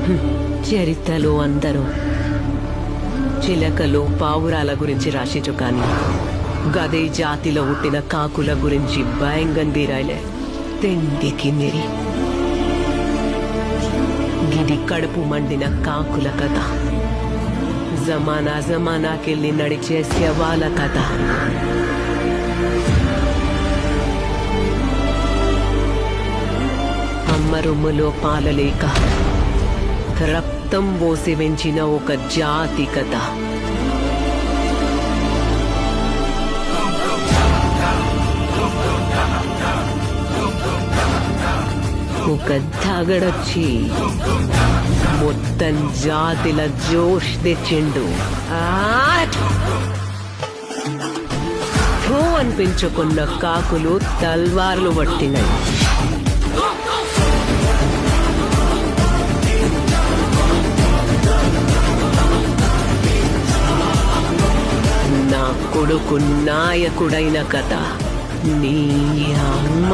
చరిత్రలో అందరూ చిలకలు పావురాల గురించి రాసిచు కానీ గదే జాతిలో పుట్టిన కాకుల గురించి భయంగంది రాయలే. తిండికి నిరి గిది కడుపు మండిన కాకుల కథ, జమానాకెళ్ళి నడిచే శవాల కథ. అమ్మ రొమ్ములో పాలలేక రక్తం పోసి పెంచిన ఒక జాతి కథ. ఒక దగడొచ్చి మొత్తం జాతిల జోష్ తెచ్చిండు. అనిపించుకున్న కాకులు తల్వార్లు పట్టినాయి. నా కొడుకు నాయకుడైన కథ. నీ అమ్మ